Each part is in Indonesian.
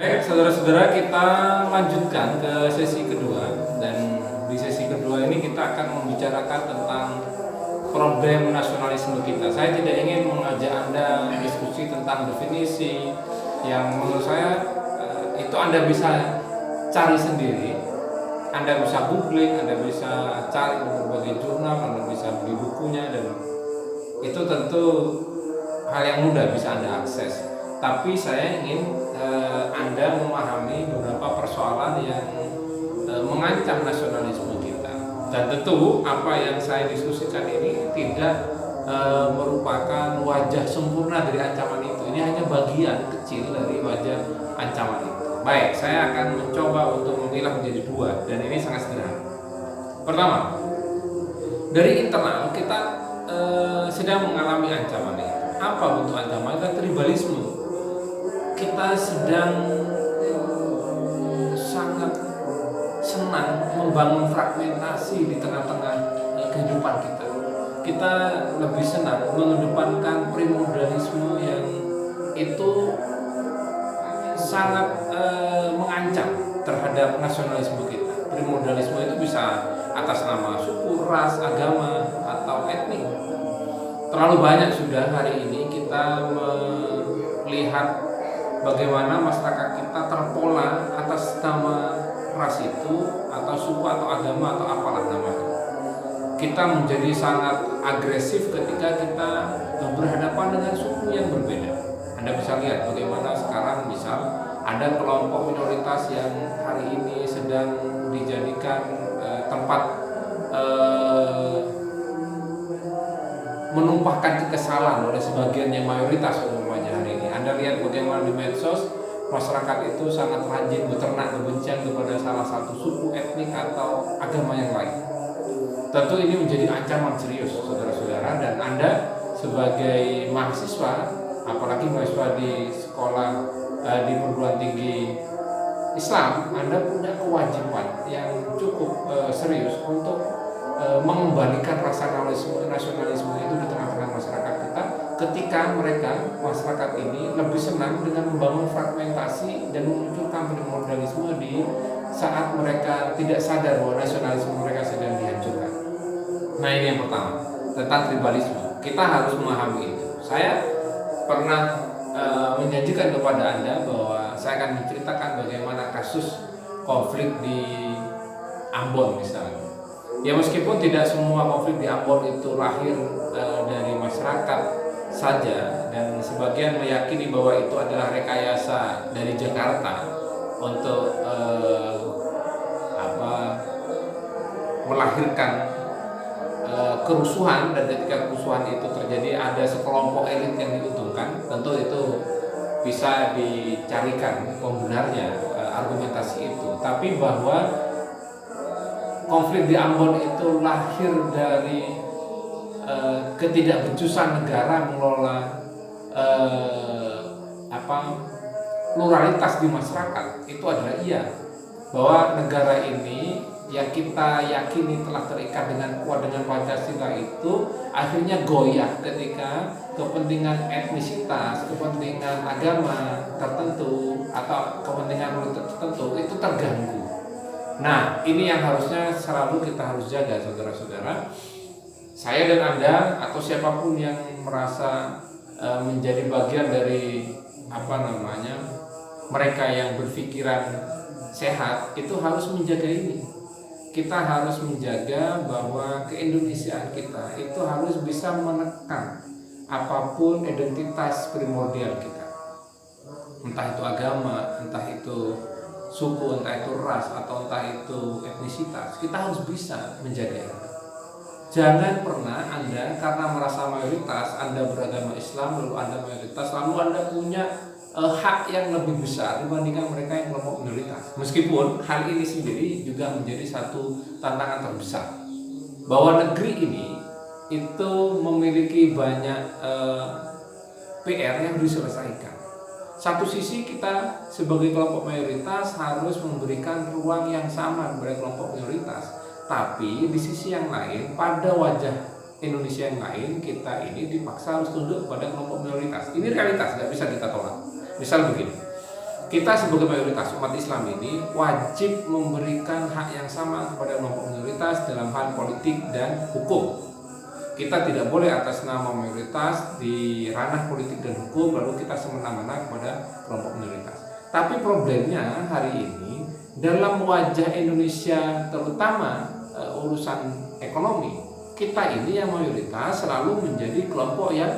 Baik, saudara-saudara, kita lanjutkan ke sesi kedua, dan di sesi kedua ini kita akan membicarakan tentang problem nasionalisme kita. Saya tidak ingin mengajak Anda diskusi tentang definisi yang menurut saya itu Anda bisa cari sendiri. Anda bisa googling, Anda bisa cari di berbagai jurnal, Anda bisa beli bukunya, dan itu tentu hal yang mudah bisa Anda akses. Tapi saya ingin Anda memahami beberapa persoalan yang mengancam nasionalisme kita. Dan tentu apa yang saya diskusikan ini tidak merupakan wajah sempurna dari ancaman itu. Ini hanya bagian kecil dari wajah ancaman itu. Baik, saya akan mencoba untuk memilah menjadi dua, dan ini sangat sederhana. Pertama, dari internal kita sedang mengalami ancaman itu. Apa bentuk ancaman? Itu tribalisme. Kita sedang sangat senang membangun fragmentasi di tengah-tengah kehidupan kita. Kita lebih senang mengedepankan primordialisme yang itu sangat mengancam terhadap nasionalisme kita. Primordialisme itu bisa atas nama suku, ras, agama, atau etnik. Terlalu banyak sudah hari ini kita melihat bagaimana masyarakat kita terpola atas nama ras itu, atau suku, atau agama, atau apalah namanya. Kita menjadi sangat agresif ketika kita berhadapan dengan suku yang berbeda. Anda bisa lihat bagaimana sekarang misal ada kelompok minoritas yang hari ini sedang dijadikan tempat menumpahkan kekesalan oleh sebagian yang mayoritas umpamanya hari ini. Anda lihat bagaimana di medsos masyarakat itu sangat rajin beternak kebencian kepada salah satu suku, etnik, atau agama yang lain. Tentu ini menjadi ancaman serius, saudara-saudara, dan Anda sebagai mahasiswa, apalagi mahasiswa di sekolah di perguruan tinggi Islam, Anda punya kewajiban yang cukup serius untuk mengembalikan rasa nasionalisme itu di tengah-tengah masyarakat kita, ketika masyarakat ini lebih senang dengan membangun fragmentasi dan memunculkan primordialisme di saat mereka tidak sadar bahwa nasionalisme mereka sedang dihancurkan. Nah, ini yang pertama, tentang tribalisme. Kita harus memahami itu. Saya pernah menjanjikan kepada Anda bahwa saya akan menceritakan bagaimana kasus konflik di Ambon misalnya. Ya, meskipun tidak semua konflik di Ambon itu lahir dari masyarakat saja, dan sebagian meyakini bahwa itu adalah rekayasa dari Jakarta untuk melahirkan kerusuhan, dan ketika kerusuhan itu terjadi ada sekelompok elit yang diuntungkan. Tentu itu bisa dicarikan pembenarnya argumentasi itu, tapi bahwa konflik di Ambon itu lahir dari ketidakbecusan negara mengelola pluralitas di masyarakat, itu adalah iya, bahwa negara ini yang kita yakini telah terikat dengan kuat dengan Pancasila itu akhirnya goyah ketika kepentingan etnisitas, kepentingan agama tertentu, atau kepentingan politik tertentu itu terganggu. Nah, ini yang harusnya selalu kita harus jaga, saudara-saudara. Saya dan Anda atau siapapun yang merasa menjadi bagian dari mereka yang berpikiran sehat, itu harus menjaga ini. Kita harus menjaga bahwa keindonesiaan kita itu harus bisa menekan apapun identitas primordial kita. Entah itu agama, entah itu suku, entah itu ras, atau entah itu etnisitas, kita harus bisa menjaga itu. Jangan pernah Anda karena merasa mayoritas, Anda beragama Islam, lalu Anda mayoritas, lalu Anda punya hak yang lebih besar dibandingkan mereka yang kelompok minoritas. Meskipun hal ini sendiri juga menjadi satu tantangan terbesar, bahwa negeri ini itu memiliki banyak PR yang diselesaikan. Satu sisi kita sebagai kelompok mayoritas harus memberikan ruang yang sama kepada kelompok minoritas, tapi di sisi yang lain, pada wajah Indonesia yang lain, kita ini dipaksa harus tunduk kepada kelompok minoritas. Ini realitas, nggak bisa kita tolak. Misal begini, kita sebagai mayoritas umat Islam ini wajib memberikan hak yang sama kepada kelompok minoritas dalam hal politik dan hukum. Kita tidak boleh atas nama mayoritas di ranah politik dan hukum lalu kita semena-mena kepada kelompok minoritas. Tapi problemnya hari ini dalam wajah Indonesia terutama urusan ekonomi, kita ini yang mayoritas selalu menjadi kelompok yang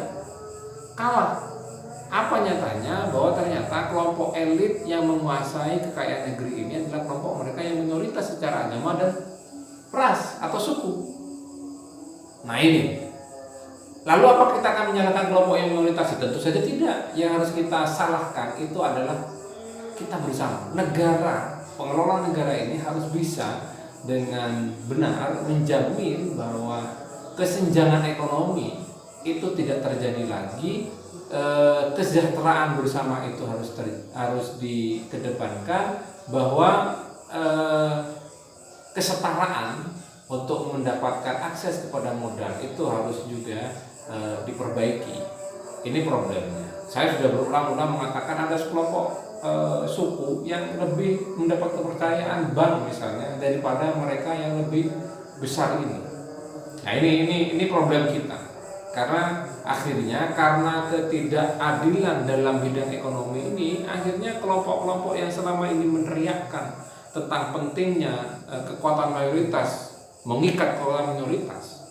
kalah. Apa nyatanya bahwa ternyata kelompok elit yang menguasai kekayaan negeri ini adalah kelompok mereka yang minoritas secara agama dan ras atau suku. Nah ini, lalu apa kita akan menyalahkan kelompok yang minoritas? Tentu saja tidak. Yang harus kita salahkan itu adalah kita bersama. Negara, pengelola negara ini harus bisa dengan benar menjamin bahwa kesenjangan ekonomi itu tidak terjadi lagi. Kesejahteraan bersama itu harus dikedepankan, bahwa kesetaraan untuk mendapatkan akses kepada modal itu harus juga diperbaiki. Ini problemnya. Saya sudah berulang-ulang mengatakan ada sekelompok suku yang lebih mendapat kepercayaan bank misalnya daripada mereka yang lebih besar ini. Nah ini problem kita. Karena akhirnya karena ketidakadilan dalam bidang ekonomi ini, akhirnya kelompok-kelompok yang selama ini meneriakkan tentang pentingnya kekuatan mayoritas mengikat kekuatan minoritas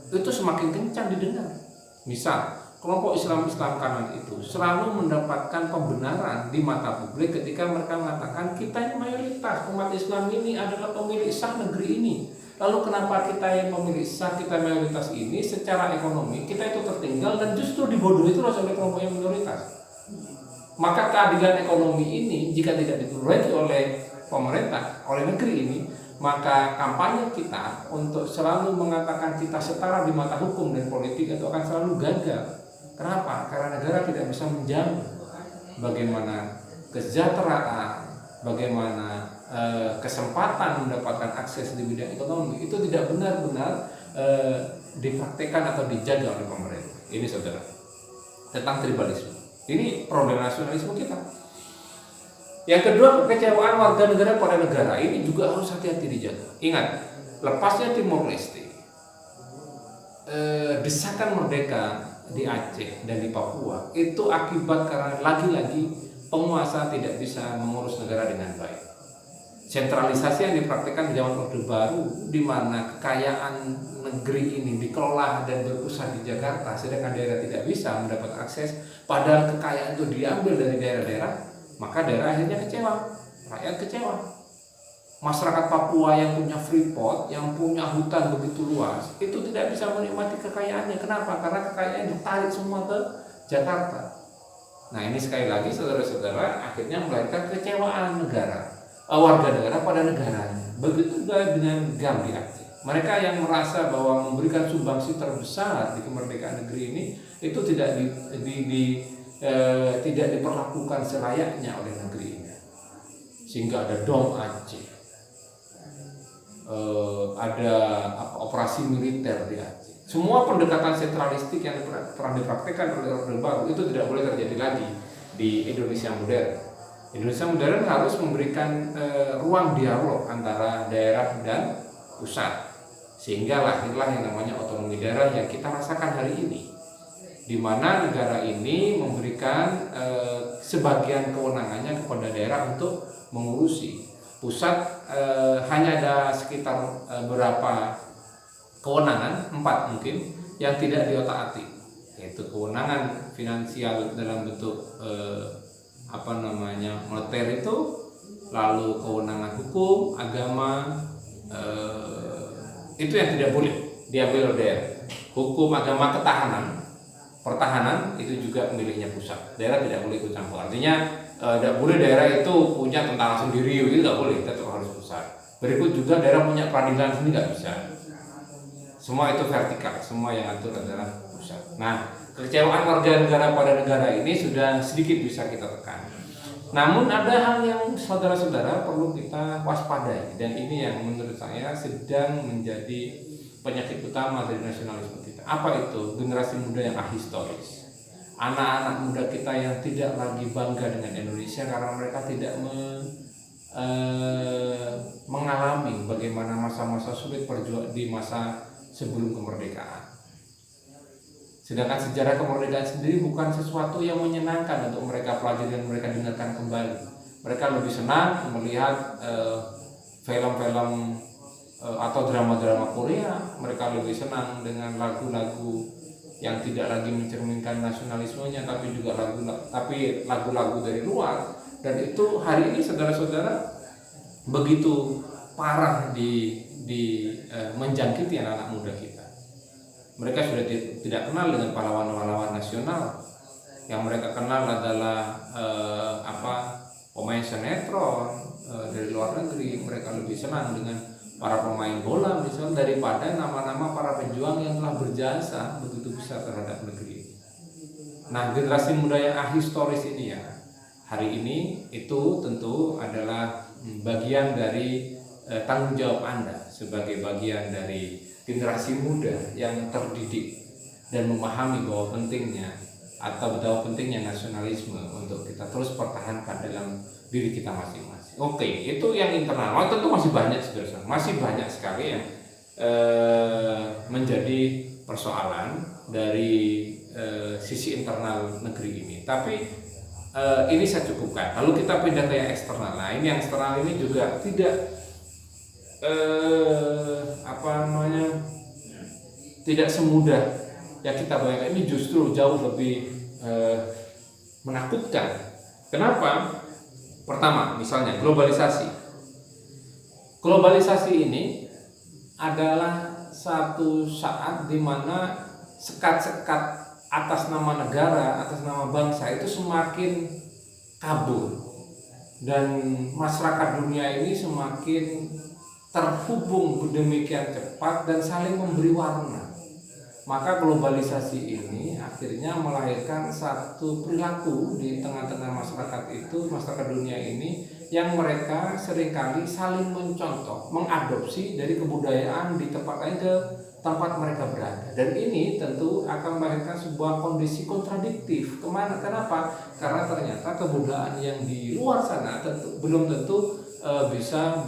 itu semakin kencang didengar. Misal kelompok Islam kanan itu selalu mendapatkan pembenaran di mata publik ketika mereka mengatakan kita ini mayoritas, umat Islam ini adalah pemilik sah negeri ini. Lalu kenapa kita yang pemilik sah, kita mayoritas ini secara ekonomi kita itu tertinggal dan justru dibodohi terus oleh kelompok yang minoritas? Maka keadilan ekonomi ini jika tidak diperbaiki oleh pemerintah, oleh negeri ini, maka kampanye kita untuk selalu mengatakan kita setara di mata hukum dan politik itu akan selalu gagal. Kenapa? Karena negara tidak bisa menjamin bagaimana kesejahteraan, bagaimana kesempatan mendapatkan akses di bidang ekonomi itu tidak benar-benar dipraktekkan atau dijaga oleh pemerintah. Ini saudara, tentang tribalisme. Ini problem nasionalisme kita. Yang kedua, kekecewaan warga negara pada negara ini juga harus hati-hati dijaga. Ingat, lepasnya Timor Leste, desakan merdeka di Aceh dan di Papua itu akibat karena lagi-lagi penguasa tidak bisa mengurus negara dengan baik. Sentralisasi yang dipraktikkan di zaman Orde Baru, di mana kekayaan negeri ini dikelola dan berpusat di Jakarta, sedangkan daerah tidak bisa mendapat akses, padahal kekayaan itu diambil dari daerah-daerah, maka daerah akhirnya kecewa, rakyat kecewa. Masyarakat Papua yang punya freeport, yang punya hutan begitu luas, itu tidak bisa menikmati kekayaannya. Kenapa? Karena kekayaan ditarik semua ke Jakarta. Nah ini sekali lagi saudara-saudara akhirnya melahirkan kekecewaan warga negara pada negaranya. Begitu juga dengan GAM di Aceh. Mereka yang merasa bahwa memberikan sumbangsi terbesar di kemerdekaan negeri ini itu tidak tidak diperlakukan selayaknya oleh negeri ini. Sehingga ada Dom Aceh, ada operasi militer di Aceh. Semua pendekatan sentralistik yang pernah dipraktikkan oleh Orde Baru itu tidak boleh terjadi lagi di Indonesia modern. Indonesia modern harus memberikan ruang dialog antara daerah dan pusat, sehingga lahirlah yang namanya otonomi daerah yang kita rasakan hari ini, di mana negara ini memberikan sebagian kewenangannya kepada daerah untuk mengurusi. Pusat hanya ada sekitar berapa kewenangan, 4 mungkin, yang tidak diotak-atik, yaitu kewenangan finansial dalam bentuk moneter itu, lalu kewenangan hukum, agama, itu yang tidak boleh diambil oleh daerah. Hukum, agama, pertahanan itu juga miliknya pusat. Daerah tidak boleh ikut campur. Artinya tidak boleh daerah itu punya tentara sendiri, itu tidak boleh, tetap harus pusat. Berikut juga daerah punya peradilan sendiri, nggak bisa. Semua itu vertikal, semua yang atur adalah pusat. Nah, kekecewaan warga negara pada negara ini sudah sedikit bisa kita tekan. Namun ada hal yang saudara-saudara perlu kita waspadai, dan ini yang menurut saya sedang menjadi penyakit utama dari nasionalisme kita. Apa itu? Generasi muda yang ahistoris. anak-anak muda kita yang tidak lagi bangga dengan Indonesia karena mereka tidak mengalami bagaimana masa-masa sulit perjuangan di masa sebelum kemerdekaan. Sedangkan sejarah kemerdekaan sendiri bukan sesuatu yang menyenangkan untuk mereka pelajari dan mereka dengarkan kembali. Mereka lebih senang melihat film-film atau drama-drama Korea. Mereka lebih senang dengan lagu-lagu yang tidak lagi mencerminkan nasionalismenya, tapi juga lagu-lagu dari luar. Dan itu hari ini saudara-saudara begitu parah menjangkiti anak-anak muda kita. Mereka sudah tidak kenal dengan pahlawan-pahlawan nasional. Yang mereka kenal adalah pemain sinetron dari luar negeri. Mereka lebih senang dengan para pemain bola misalnya daripada nama-nama para pejuang yang telah berjasa begitu besar terhadap negeri. Nah, generasi muda yang ahistoris ini ya, hari ini itu tentu adalah bagian dari tanggung jawab Anda sebagai bagian dari generasi muda yang terdidik dan memahami bahwa betapa pentingnya nasionalisme untuk kita terus pertahankan dalam diri kita masing-masing. Oke, itu yang internal. Tentu masih banyak sekali yang menjadi persoalan dari sisi internal negeri ini. Tapi ini saya cukupkan. Lalu kita pindah ke yang eksternal. Nah, ini yang eksternal ini juga tidak tidak semudah yang kita bayangkan. Ini justru jauh lebih menakutkan. Kenapa? Pertama, misalnya globalisasi. Globalisasi ini adalah satu saat di mana sekat-sekat atas nama negara, atas nama bangsa itu semakin kabur, dan masyarakat dunia ini semakin terhubung demikian cepat dan saling memberi warna. Maka globalisasi ini akhirnya melahirkan satu perilaku di tengah-tengah masyarakat itu, masyarakat dunia ini, yang mereka seringkali saling mencontoh, mengadopsi dari kebudayaan di tempat lain ke tempat mereka berada. Dan ini tentu akan melahirkan sebuah kondisi kontradiktif. Kenapa? Karena ternyata kebudayaan yang di luar sana belum tentu bisa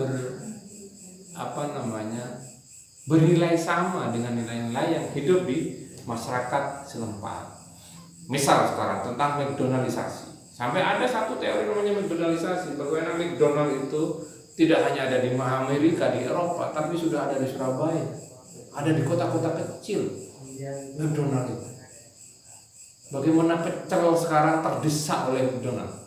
bernilai sama dengan nilai-nilai yang hidup di masyarakat setempat. Misal sekarang tentang McDonaldisasi. Sampai ada satu teori namanya McDonaldisasi, bahwa McDonald itu tidak hanya ada di Amerika, di Eropa, tapi sudah ada di Surabaya, ada di kota-kota kecil. McDonald itu. Bagaimana pecel sekarang terdesak oleh McDonald.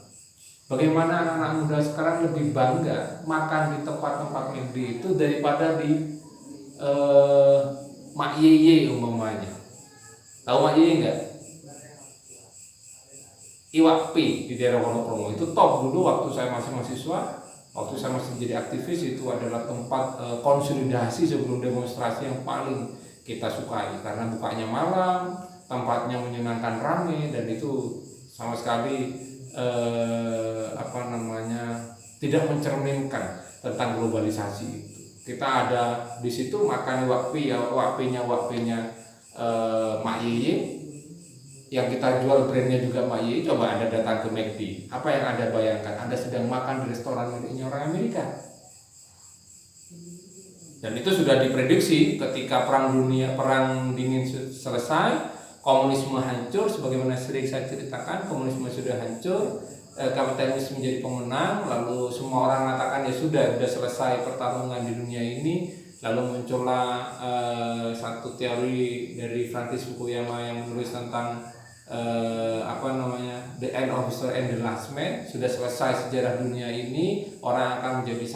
Bagaimana anak-anak muda sekarang lebih bangga makan di tempat-tempat McD itu daripada di Mak Yeye umpamanya. Tahu Mak Yeye enggak? Iwak P di daerah Wonokromo itu top dulu waktu saya masih mahasiswa, waktu saya masih jadi aktivis. Itu adalah tempat konsolidasi sebelum demonstrasi yang paling kita sukai karena bukanya malam, tempatnya menyenangkan, ramai, dan itu sama sekali tidak mencerminkan tentang globalisasi itu. Kita ada di situ makan wakpinya Mak Yeye, yang kita jual brandnya juga Mak Yeye. Coba Anda datang ke McD, apa yang Anda bayangkan? Anda sedang makan di restoran miliknya orang Amerika. Dan itu sudah diprediksi ketika perang dingin selesai, komunisme hancur. Sebagaimana sering saya ceritakan, komunisme sudah hancur, kapitalisme menjadi pemenang, lalu semua orang mengatakan ya sudah selesai pertarungan di dunia ini. Lalu muncullah satu teori dari Francis Fukuyama yang menulis tentang the end of history and the last man. Sudah selesai sejarah dunia ini, orang akan menjadi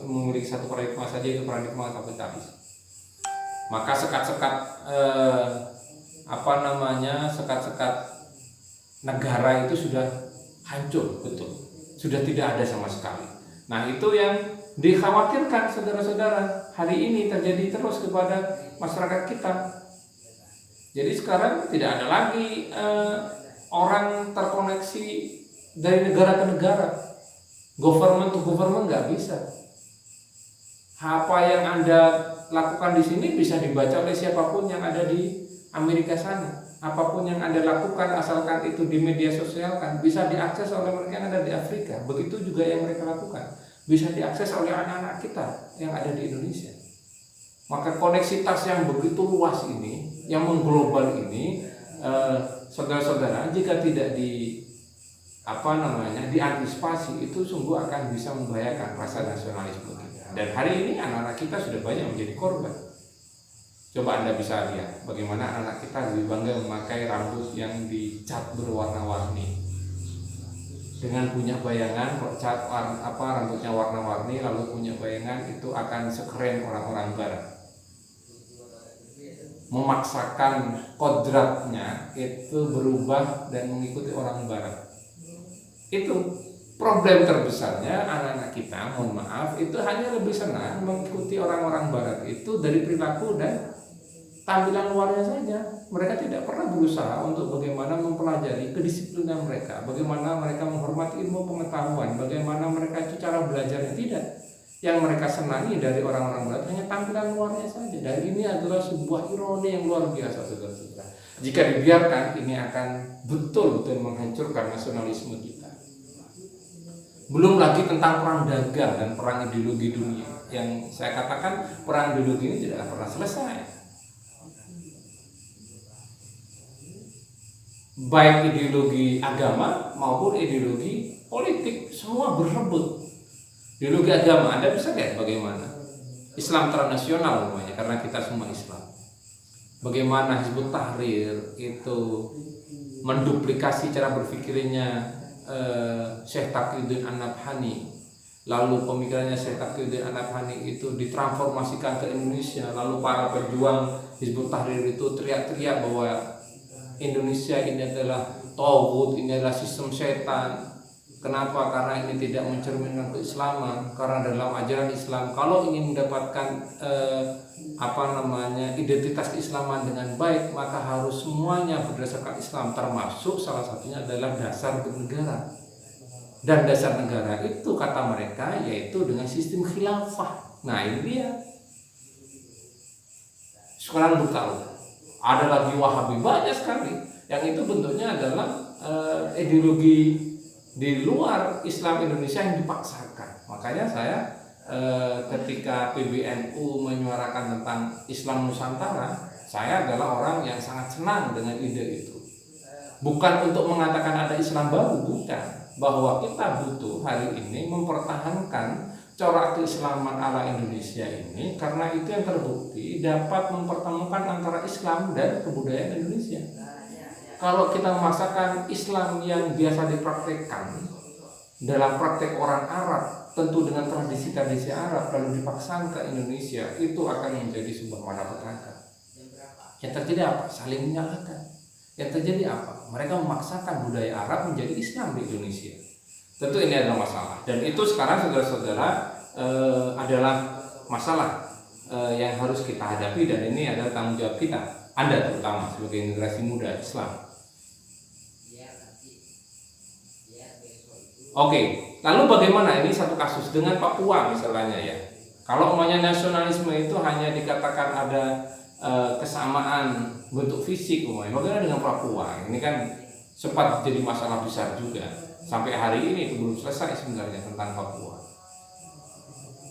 memiliki satu paradigma saja, itu paradigma kapitalis. Maka sekat-sekat negara itu sudah hancur, betul, sudah tidak ada sama sekali. Nah, itu yang dikhawatirkan saudara-saudara hari ini terjadi terus kepada masyarakat kita. Jadi sekarang tidak ada lagi orang terkoneksi dari negara ke negara, government to government nggak bisa. Apa yang Anda lakukan di sini bisa dibaca oleh siapapun yang ada di Amerika sana. Apapun yang Anda lakukan asalkan itu di media sosial kan bisa diakses oleh mereka yang ada di Afrika. Begitu juga yang mereka lakukan bisa diakses oleh anak-anak kita yang ada di Indonesia. Maka koneksitas yang begitu luas ini, yang mengglobal ini, saudara-saudara, jika tidak diantisipasi, itu sungguh akan bisa membahayakan rasa nasionalisme kita. Dan hari ini anak-anak kita sudah banyak menjadi korban. Coba Anda bisa lihat bagaimana anak kita lebih bangga memakai rambut yang dicat berwarna-warni, dengan punya bayangan cat rambutnya warna-warni, lalu punya bayangan itu akan sekeren orang-orang barat. Memaksakan kodratnya itu berubah dan mengikuti orang barat. Itu problem terbesarnya anak-anak kita, mohon maaf, itu hanya lebih senang mengikuti orang-orang barat itu dari perilaku dan tampilan luarnya saja. Mereka tidak pernah berusaha untuk bagaimana mempelajari kedisiplinan mereka, bagaimana mereka menghormati ilmu pengetahuan, bagaimana mereka itu cara belajarnya. Tidak. Yang mereka senangi dari orang-orang barat hanya tampilan luarnya saja. Dan ini adalah sebuah ironi yang luar biasa, saudara-saudara. Jika dibiarkan, ini akan betul-betul menghancurkan nasionalisme kita. Belum lagi tentang perang dagang dan perang ideologi dunia. Yang saya katakan perang ideologi ini tidak pernah selesai. Baik ideologi agama maupun ideologi politik, semua berebut. Ideologi agama, Anda bisa lihat bagaimana Islam transnasional namanya, karena kita semua Islam. Bagaimana Hizbut Tahrir itu menduplikasi cara berpikirnya Syekh Taqiyuddin An-Nabhani, lalu pemikirannya Syekh Taqiyuddin An-Nabhani itu ditransformasikan ke Indonesia, lalu para pejuang Hizbut Tahrir itu teriak-teriak bahwa Indonesia ini adalah tauhid, ini adalah sistem setan. Kenapa? Karena ini tidak mencerminkan keislaman. Karena dalam ajaran Islam, kalau ingin mendapatkan identitas keislaman dengan baik, maka harus semuanya berdasarkan Islam, termasuk salah satunya adalah dasar bernegara. Dan dasar negara itu kata mereka yaitu dengan sistem khilafah. Nah ini dia. Sekarang bertahu, ada lagi Wahabi banyak sekali yang itu bentuknya adalah ideologi di luar Islam Indonesia yang dipaksakan. Makanya saya ketika PBNU menyuarakan tentang Islam Nusantara, saya adalah orang yang sangat senang dengan ide itu. Bukan untuk mengatakan ada Islam baru, bukan. Bahwa kita butuh hari ini mempertahankan corak keislaman ala Indonesia ini, karena itu yang terbukti dapat mempertemukan antara Islam dan kebudayaan Indonesia. Kalau kita memaksakan Islam yang biasa dipraktekkan dalam praktek orang Arab, tentu dengan tradisi-tradisi Arab, lalu dipaksakan ke Indonesia, itu akan menjadi sebuah malapetaka. Yang terjadi apa? Saling menyalahkan. Yang terjadi apa? Mereka memaksakan budaya Arab menjadi Islam di Indonesia. Tentu ini adalah masalah. Dan itu sekarang saudara-saudara adalah masalah yang harus kita hadapi, dan ini adalah tanggung jawab kita, Anda terutama sebagai generasi muda Islam. Oke, lalu bagaimana ini satu kasus dengan Papua misalnya ya. Kalau umpamanya nasionalisme itu hanya dikatakan ada kesamaan bentuk fisik, bagaimana dengan Papua? Ini kan sempat jadi masalah besar juga. Sampai hari ini itu belum selesai sebenarnya tentang Papua.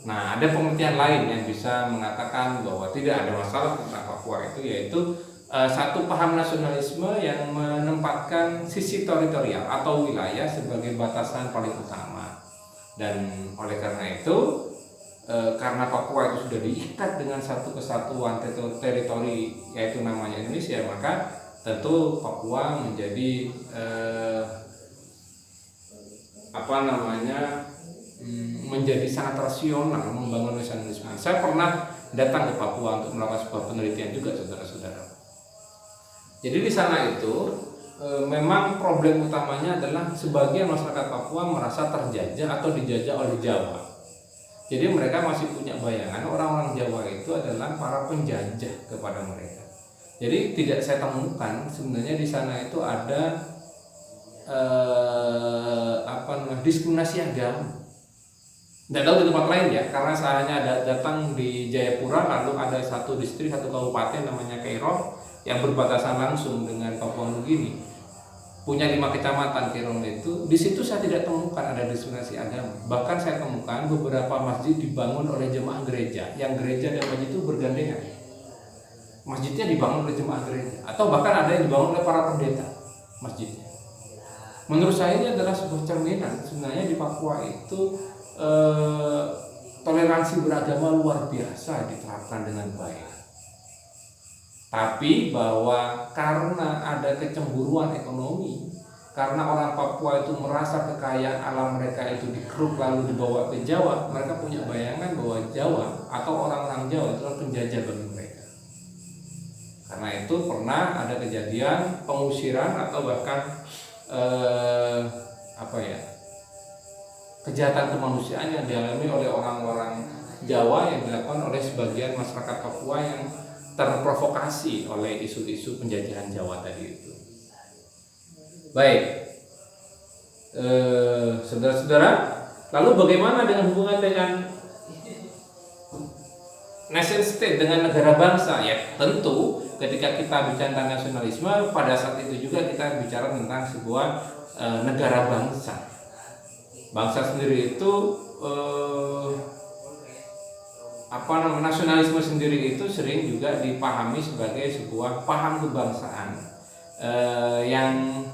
Nah, ada pengertian lain yang bisa mengatakan bahwa tidak ada masalah tentang Papua itu, yaitu satu paham nasionalisme yang menempatkan sisi teritorial atau wilayah sebagai batasan paling utama. Dan oleh karena itu, karena Papua itu sudah diikat dengan satu kesatuan teritori yaitu namanya Indonesia, maka tentu Papua menjadi menjadi sangat rasional membangun nasionalisme. Saya pernah datang ke Papua untuk melakukan sebuah penelitian juga, saudara-saudara. Jadi di sana itu memang problem utamanya adalah sebagian masyarakat Papua merasa terjajah atau dijajah oleh Jawa. Jadi mereka masih punya bayangan orang-orang Jawa itu adalah para penjajah kepada mereka. Jadi tidak saya temukan sebenarnya di sana itu ada diskriminasi agama. Tidak tahu di tempat lain ya, karena saya hanya datang di Jayapura, lalu ada satu distrik, satu kabupaten namanya Kairo. yang berbatasan langsung dengan Papua Nugini, punya 5 kecamatan Kiron itu, di situ saya tidak temukan ada diskriminasi agama. Bahkan saya temukan beberapa masjid dibangun oleh jemaah gereja, yang gereja dan masjid itu bergandengan. Masjidnya dibangun oleh jemaah gereja, atau bahkan ada yang dibangun oleh para pendeta masjidnya. Menurut saya ini adalah sebuah cerminan sebenarnya di Papua itu toleransi beragama luar biasa diterapkan dengan baik. Tapi bahwa karena ada kecemburuan ekonomi, karena orang Papua itu merasa kekayaan alam mereka itu dikeruk lalu dibawa ke Jawa, mereka punya bayangan bahwa Jawa atau orang-orang Jawa itu adalah penjajah bagi mereka. Karena itu pernah ada kejadian pengusiran atau bahkan kejahatan kemanusiaan yang dialami oleh orang-orang Jawa yang dilakukan oleh sebagian masyarakat Papua yang terprovokasi oleh isu-isu penjajahan Jawa tadi itu. Baik, saudara-saudara, lalu bagaimana dengan hubungan dengan nation state, dengan negara bangsa? Ya tentu ketika kita bicara tentang nasionalisme, pada saat itu juga kita bicara tentang sebuah negara bangsa. Bangsa sendiri itu nasionalisme sendiri itu sering juga dipahami sebagai sebuah paham kebangsaan yang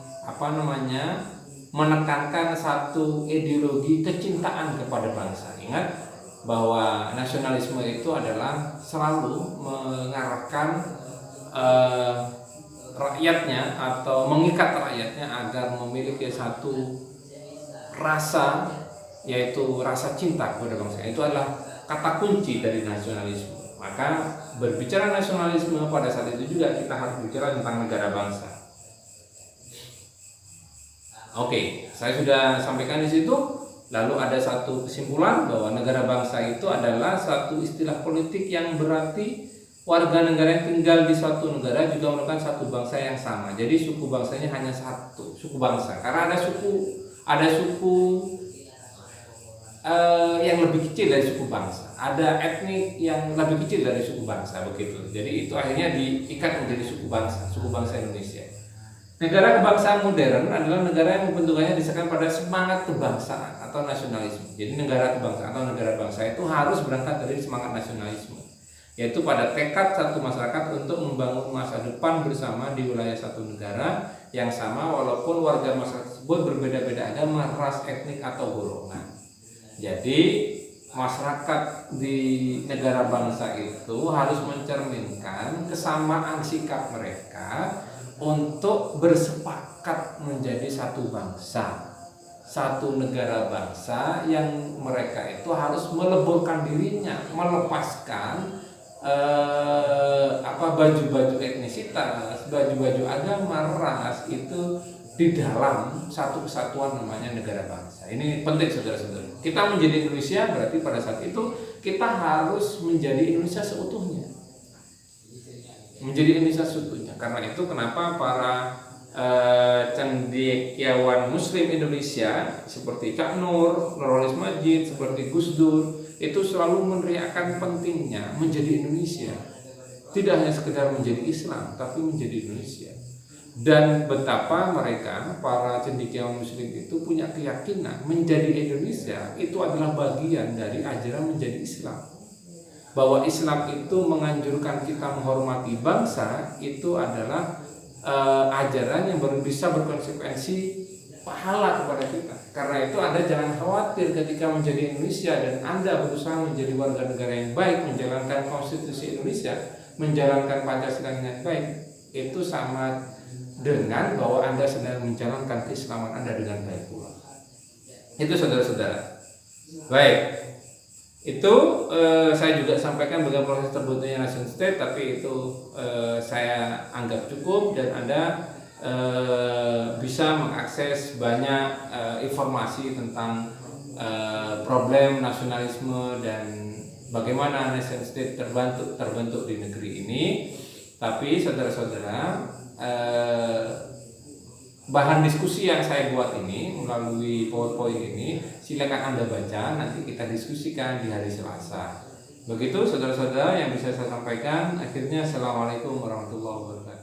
menekankan satu ideologi kecintaan kepada bangsa. Ingat bahwa nasionalisme itu adalah selalu mengarahkan rakyatnya atau mengikat rakyatnya agar memiliki satu rasa, yaitu rasa cinta kepada bangsa. Itu adalah kata kunci dari nasionalisme. Maka berbicara nasionalisme pada saat itu juga kita harus bicara tentang negara bangsa. Oke, saya sudah sampaikan di situ. Lalu ada satu kesimpulan bahwa negara bangsa itu adalah satu istilah politik yang berarti warga negara yang tinggal di suatu negara juga merupakan satu bangsa yang sama. Jadi suku bangsanya hanya satu, suku bangsa. Karena ada suku yang lebih kecil dari suku bangsa, ada etnik yang lebih kecil dari suku bangsa, begitu. Jadi itu akhirnya diikat menjadi suku bangsa Indonesia. Negara kebangsaan modern adalah negara yang bentukannya disahkan pada semangat kebangsaan atau nasionalisme. Jadi negara kebangsaan atau negara bangsa itu harus berangkat dari semangat nasionalisme, yaitu pada tekad satu masyarakat untuk membangun masa depan bersama di wilayah satu negara yang sama, walaupun warga masyarakat tersebut berbeda-beda agama, ras, etnik atau golongan. Jadi masyarakat di negara bangsa itu harus mencerminkan kesamaan sikap mereka untuk bersepakat menjadi satu bangsa, satu negara bangsa yang mereka itu harus meleburkan dirinya, melepaskan baju-baju etnisitas, baju-baju agama, ras itu di dalam satu kesatuan namanya negara bangsa. Ini penting saudara-saudara. Kita menjadi Indonesia berarti pada saat itu kita harus menjadi Indonesia seutuhnya. Menjadi Indonesia seutuhnya. Karena itu kenapa para cendekiawan Muslim Indonesia seperti Cak Nur, Nurholis Majid, seperti Gus Dur itu selalu meneriakkan pentingnya menjadi Indonesia. Tidak hanya sekedar menjadi Islam, tapi menjadi Indonesia. Dan betapa mereka, para cendekiawan Muslim itu punya keyakinan menjadi Indonesia itu adalah bagian dari ajaran menjadi Islam. Bahwa Islam itu menganjurkan kita menghormati bangsa, itu adalah ajaran yang bisa berkonsekuensi pahala kepada kita. Karena itu Anda jangan khawatir ketika menjadi Indonesia dan Anda berusaha menjadi warga negara yang baik, menjalankan konstitusi Indonesia, menjalankan Pancasila dengan baik, itu sama dengan bahwa Anda sedang menjalankan keislaman Anda dengan baik pula. Itu saudara-saudara. Baik, itu saya juga sampaikan bagaimana proses terbentuknya nation state, tapi itu saya anggap cukup dan Anda bisa mengakses banyak informasi tentang problem nasionalisme dan bagaimana nation state terbentuk di negeri ini. Tapi saudara-saudara, bahan diskusi yang saya buat ini melalui PowerPoint ini silakan Anda baca, nanti kita diskusikan di hari Selasa. Begitu saudara-saudara yang bisa saya sampaikan. Akhirnya assalamualaikum warahmatullahi wabarakatuh.